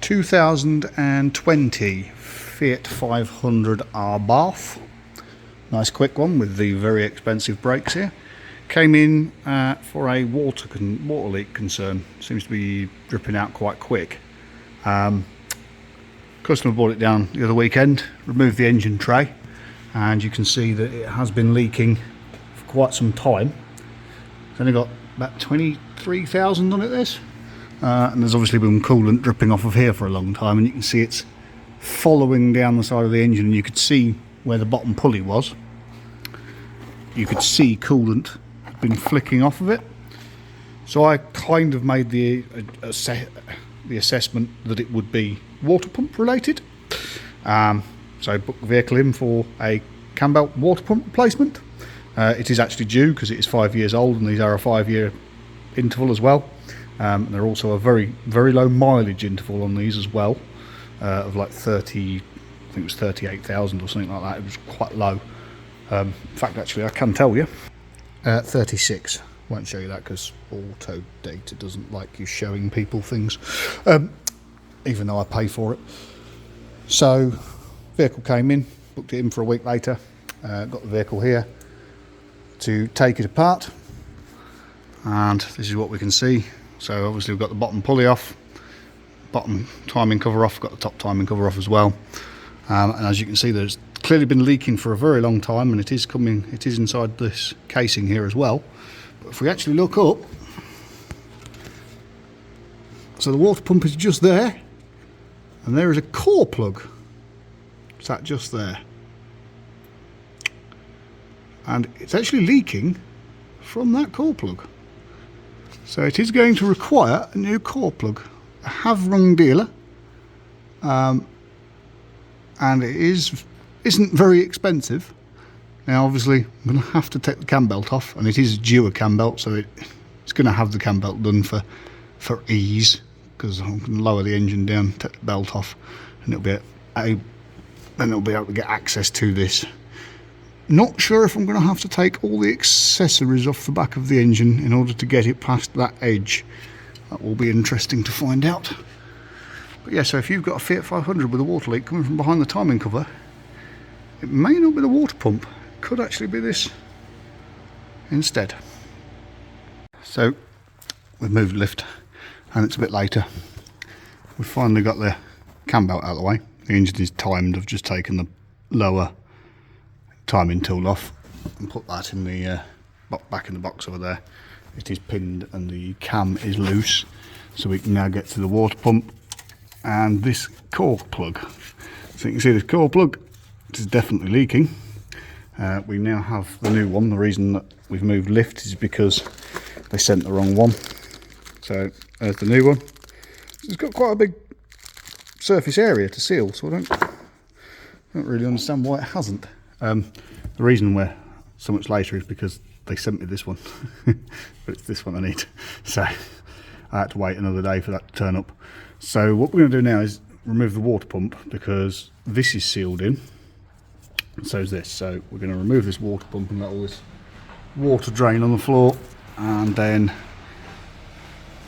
2020 Fiat 500 abarth. Nice quick one with the very expensive brakes here. Came in for a water leak concern. Seems to be dripping out quite quick. Customer brought it down the other weekend, removed the engine tray, and you can see that it has been leaking for quite some time. It's only got about 23,000 on it, this. And there's obviously been coolant dripping off of here for a long time, and you can see it's following down the side of the engine, and you could see where the bottom pulley was. You could see coolant had been flicking off of it. So I kind of made the assessment that it would be water pump related. So I booked the vehicle in for a cam belt water pump replacement. It is actually due because it is 5 years old, and these are a 5-year interval as well. They're also a very, very low mileage interval on these as well, of like 30, I think it was 38,000 or something like that. It was quite low. In fact, actually, I can tell you, 36. Won't show you that because auto data doesn't like you showing people things, even though I pay for it. So, vehicle came in, booked it in for a week later, got the vehicle here to take it apart, and this is what we can see. So obviously we've got the bottom pulley off, bottom timing cover off, got the top timing cover off as well, and as you can see, there's clearly been leaking for a very long time, and it is inside this casing here as well. But if we actually look up, so the water pump is just there, and there is a core plug sat just there, and it's actually leaking from that core plug. So it is going to require a new core plug. I have rung dealer, and it isn't very expensive. Now obviously I'm going to have to take the cam belt off, and it is due a cam belt, so it's going to have the cam belt done for ease, because I'm going to lower the engine down, take the belt off, and it'll be able to get access to this. Not sure if I'm going to have to take all the accessories off the back of the engine in order to get it past that edge. That will be interesting to find out. But yeah, so if you've got a Fiat 500 with a water leak coming from behind the timing cover, it may not be the water pump. It could actually be this instead. So we've moved the lift, and it's a bit later. We've finally got the cam belt out of the way. The engine is timed. I've just taken the lower timing tool off and put that in the back in the box over there. It is pinned and the cam is loose, so we can now get to the water pump and this core plug. So you can see this core plug, it is definitely leaking. We now have the new one. The reason that we've moved lift is because they sent the wrong one. So there's the new one. It's got quite a big surface area to seal, so I don't really understand why it hasn't. The reason we're so much later is because they sent me this one, but it's this one I need, so I had to wait another day for that to turn up. So what we're going to do now is remove the water pump, because this is sealed in, and so is this. So we're going to remove this water pump and let all this water drain on the floor, and then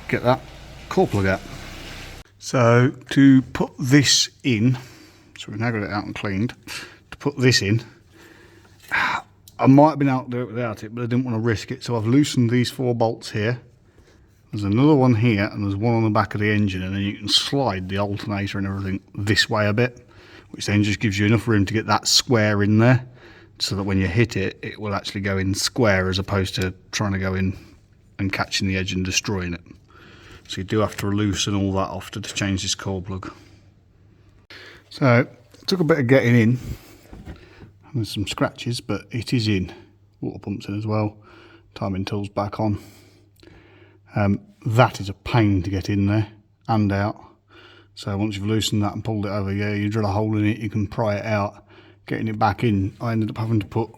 get that core plug out. So to put this in, so we've now got it out and cleaned. To put this in, I might have been able to do it without it, but I didn't want to risk it, so I've loosened these 4 bolts here. There's another one here, and there's one on the back of the engine, and then you can slide the alternator and everything this way a bit, which then just gives you enough room to get that square in there, so that when you hit it, it will actually go in square, as opposed to trying to go in and catching the edge and destroying it. So you do have to loosen all that off to change this core plug. So it took a bit of getting in. There's some scratches, but it is in. Water pump's in as well. Timing tool's back on. That is a pain to get in there and out. So once you've loosened that and pulled it over, yeah, you drill a hole in it, you can pry it out. Getting it back in, I ended up having to put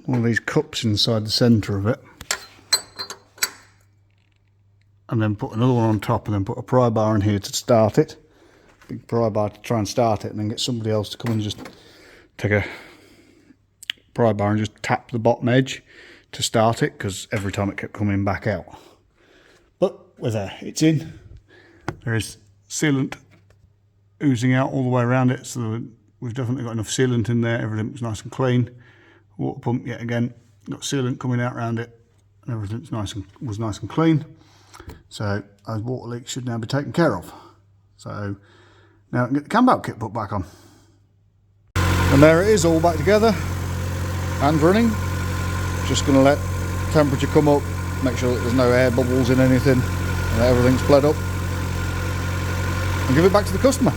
one of these cups inside the centre of it, and then put another one on top, and then put a pry bar in here to start it. Big pry bar to try and start it, and then get somebody else to come and just take a pry bar and just tap the bottom edge to start it, because every time it kept coming back out. But we're there, it's in. There is sealant oozing out all the way around it, so we've definitely got enough sealant in there. Everything's nice and clean. Water pump, yet again, got sealant coming out around it, and everything's was nice and clean. So those water leaks should now be taken care of. So now I can get the cam belt kit put back on. And there it is, all back together and running. Just going to let temperature come up, make sure that there's no air bubbles in anything, and that everything's bled up, and give it back to the customer.